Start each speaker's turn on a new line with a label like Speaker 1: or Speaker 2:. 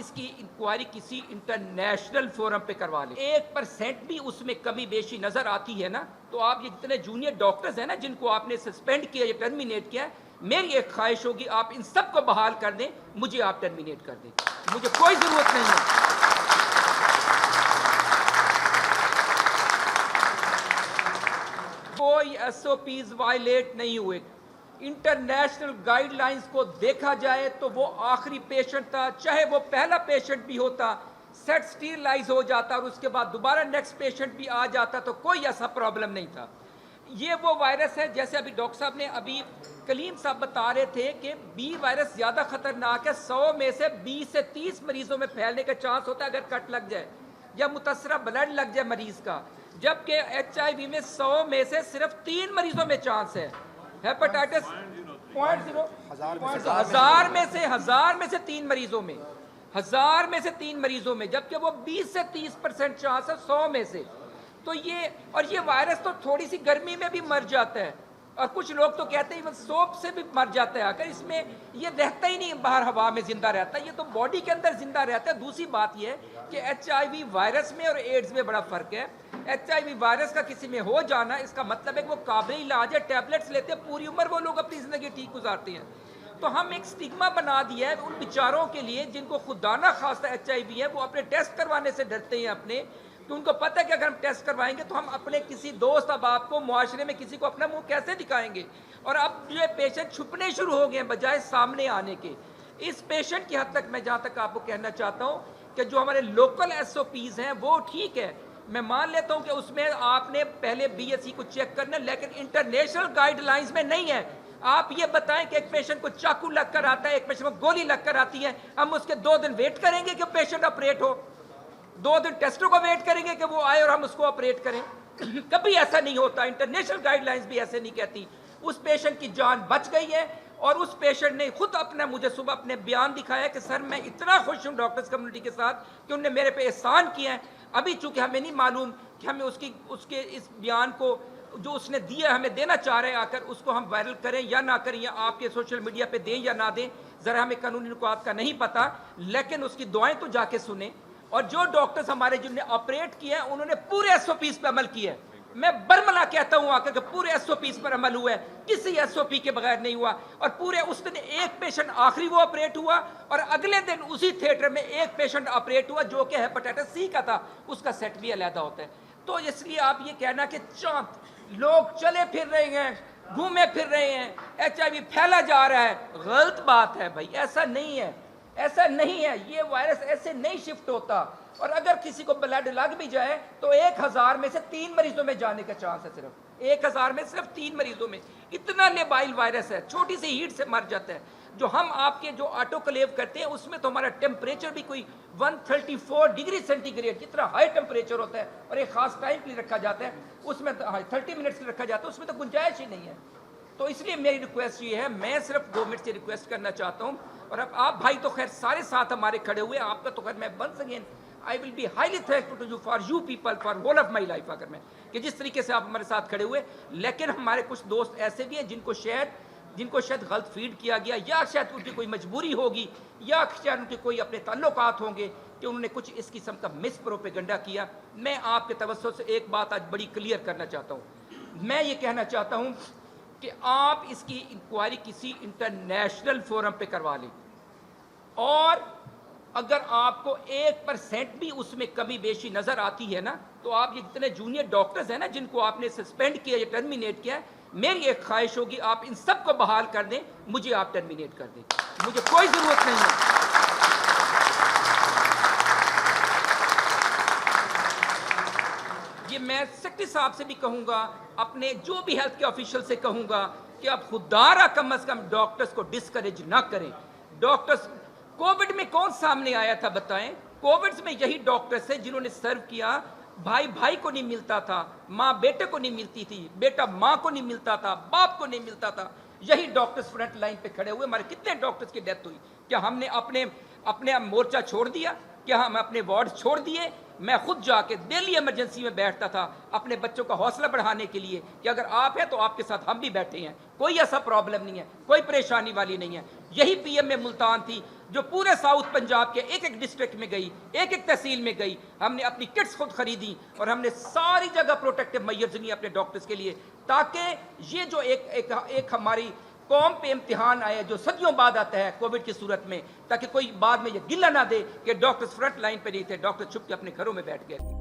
Speaker 1: इसकी इंक्वायरी किसी international forum पे करवा लें। 1% भी उसमें कमी बेशी नजर आती है ना, तो आप ये जितने जूनियर डॉक्टर्स हैं ना जिनको आपने सस्पेंड किया या टर्मिनेट किया, मेरी एक ख्वाहिश होगी आप इन सबको बहाल कर दें, मुझे आप टर्मिनेट कर दें, मुझे कोई जरूरत नहीं है। कोई SOPs वायलेट नहीं हुए। इंटरनेशनल गाइडलाइंस को देखा जाए तो वो आखिरी पेशेंट था, चाहे वो पहला पेशेंट भी होता, सेट स्टीरलाइज हो जाता और उसके बाद दोबारा नेक्स्ट पेशेंट भी आ जाता तो कोई ऐसा प्रॉब्लम नहीं था। ये वो वायरस है, जैसे अभी डॉक्टर साहब ने अभी कलीम साहब बता रहे थे कि बी वायरस ज़्यादा खतरनाक है, 100 में से 20 से 30 मरीजों में फैलने का चांस होता है अगर कट लग जाए या मुतासरा ब्लड लग जाए मरीज का, जबकि HIV में 100 में से सिर्फ 3 मरीजों में चांस है। हेपेटाइटिस 0.0 हजार में से 3 मरीजों में, 1000 में से 3 मरीजों में, जबकि वो 20 से 30% चांस है 100 में से। तो ये वायरस तो थोड़ी सी गर्मी में भी मर जाता है और कुछ लोग तो कहते हैं सोप से भी मर जाता है, अगर इसमें ये रहता ही नहीं बाहर हवा में जिंदा रहता है, ये तो बॉडी के अंदर जिंदा रहता है। दूसरी बात ये है कि HIV वायरस में और एड्स में बड़ा फर्क है। HIV वायरस का किसी में हो जाना इसका मतलब है कि वो काबिल इलाज है, टैबलेट्स लेते हैं, पूरी उम्र वो लोग अपनी जिंदगी ठीक गुजारते हैं। तो हम एक स्टिग्मा बना दिया है उन बेचारों के लिए जिनको खुदा ना खास्ता HIV है, वो अपने टेस्ट करवाने से डरते हैं अपने, तो उनको पता है कि अगर हम टेस्ट करवाएंगे तो हम अपने किसी दोस्त अब आपको मुआशरे में किसी को अपना मुंह कैसे दिखाएंगे। और अब ये पेशेंट छुपने शुरू हो गए हैं बजाय सामने आने के। इस पेशेंट की हद तक मैं जहाँ तक आपको कहना चाहता हूँ कि जो हमारे लोकल SOPs हैं वो ठीक है, मैं मान लेता हूँ कि उसमें आपने पहले BSE को चेक करना, लेकिन इंटरनेशनल गाइडलाइंस में नहीं है। आप ये बताएं कि एक पेशेंट को चाकू लगकर आता है, एक पेशेंट को गोली लगकर आती है, हम उसके 2 दिन वेट करेंगे कि पेशेंट ऑपरेट हो, 2 दिन टेस्टों का वेट करेंगे कि वो आए और हम उसको ऑपरेट करें? कभी ऐसा नहीं होता, इंटरनेशनल गाइडलाइंस भी ऐसे नहीं कहती। उस पेशेंट की जान बच गई है और उस पेशेंट ने खुद अपना मुझे सुबह अपने बयान दिखाया कि सर मैं इतना खुश हूँ डॉक्टर्स कम्युनिटी के साथ कि उन्होंने मेरे पे एहसान किया है। अभी चूंकि हमें नहीं मालूम कि हमें उसके इस बयान को जो उसने दिया हमें देना चाह रहे हैं आकर, उसको हम वायरल करें या ना करें, या आपके सोशल मीडिया पे दें या ना दें, ज़रा हमें कानूनी नुकात का नहीं पता, लेकिन उसकी दुआएं तो जाके सुने। और जो डॉक्टर्स हमारे जिन्होंने ऑपरेट किया है उन्होंने पूरे SOPs पर अमल किया है। मैं बरमला कहता हूं आकर कि पूरे SOPs पर अमल हुआ है, किसी SOP के बगैर नहीं हुआ। और पूरे उस दिन एक पेशेंट आखिरी वो ऑपरेट हुआ और अगले दिन उसी थिएटर में एक पेशेंट ऑपरेट हुआ जो कि हेपेटाइटिस C का था, उसका सेट भी अलहदा होता है। तो इसलिए आप ये कहना कि लोग चले फिर रहे हैं, घूमे फिर रहे हैं, HIV फैला जा रहा है, गलत बात है भाई, ऐसा नहीं है, ऐसा नहीं है। ये वायरस ऐसे नहीं शिफ्ट होता। और अगर किसी को ब्लड लग भी जाए तो 1000 में से 3 मरीजों में जाने का चांस है, सिर्फ 1000 में सिर्फ 3 मरीजों में। इतना लेबाइल वायरस है, छोटी सी हीट से मर जाता है। जो हम आपके जो ऑटोक्लेव करते हैं उसमें तो हमारा टेम्परेचर भी कोई 134 डिग्री सेंटीग्रेड जितना हाई टेम्परेचर होता है और एक खास टाइम के लिए रखा जाता है, उसमें 30 मिनट्स के लिए रखा जाता है, उसमें तो गुंजाइश ही नहीं है। तो इसलिए मेरी रिक्वेस्ट ये है, मैं सिर्फ गवर्नमेंट से रिक्वेस्ट करना चाहता हूँ, और अब आप भाई तो खैर सारे साथ हमारे खड़े हुए, आपका तो खैर मैं once again I will be highly thankful to you for you people for whole of my life, अगर मैं कि जिस तरीके से आप हमारे साथ खड़े हुए। लेकिन हमारे कुछ दोस्त ऐसे भी हैं जिनको शायद गलत फीड किया गया, या शायद उनकी कोई मजबूरी होगी, या शायद उनके कोई अपने ताल्लुकात होंगे कि उन्होंने कुछ इस किस्म का मिस प्रोपेगेंडा किया। मैं आपके तवज्जो से एक बात आज बड़ी क्लियर करना चाहता हूँ। मैं ये कहना चाहता हूँ कि आप इसकी इंक्वायरी किसी इंटरनेशनल फोरम पे करवा लें, और अगर आपको 1% भी उसमें कमी बेशी नजर आती है ना, तो आप ये जितने जूनियर डॉक्टर्स हैं ना जिनको आपने सस्पेंड किया या टर्मिनेट किया, मेरी एक ख्वाहिश होगी आप इन सब को बहाल कर दें, मुझे आप टर्मिनेट कर दें, मुझे कोई जरूरत नहीं है। ये मैं सेक्रेटरी साहब से भी कहूंगा, अपने जो भी हेल्थ के ऑफिशियल से कहूंगा कि आप खुदारा कम से कम डॉक्टर्स को डिस्करेज ना करें। डॉक्टर्स कोविड में कौन सामने आया था बताएं? कोविड में यही डॉक्टर्स हैं जिन्होंने सर्व किया। भाई भाई को नहीं मिलता था, माँ बेटे को नहीं मिलती थी, बेटा माँ को नहीं मिलता था, बाप को नहीं मिलता था। यही डॉक्टर्स फ्रंट लाइन पे खड़े हुए। हमारे कितने डॉक्टर्स की डेथ हुई? क्या हमने अपने मोर्चा छोड़ दिया? क्या हम अपने वार्ड छोड़ दिए? मैं खुद जाके दिल्ली इमरजेंसी में बैठता था अपने बच्चों का हौसला बढ़ाने के लिए कि अगर आप हैं तो आपके साथ हम भी बैठे हैं, कोई ऐसा प्रॉब्लम नहीं है, कोई परेशानी वाली नहीं है। यही पीएमए मुल्तान थी जो पूरे साउथ पंजाब के एक एक डिस्ट्रिक्ट में गई, एक एक तहसील में गई। हमने अपनी किट्स खुद खरीदी और हमने सारी जगह प्रोटेक्टिव मेजर्स ली अपने डॉक्टर्स के लिए, ताकि ये जो एक हमारी कौम पे इम्तिहान आया जो सदियों बाद आता है कोविड की सूरत में, ताकि कोई बाद में ये गिला ना दे कि डॉक्टर्स फ्रंट लाइन पे नहीं थे, डॉक्टर छुप के अपने घरों में बैठ गए।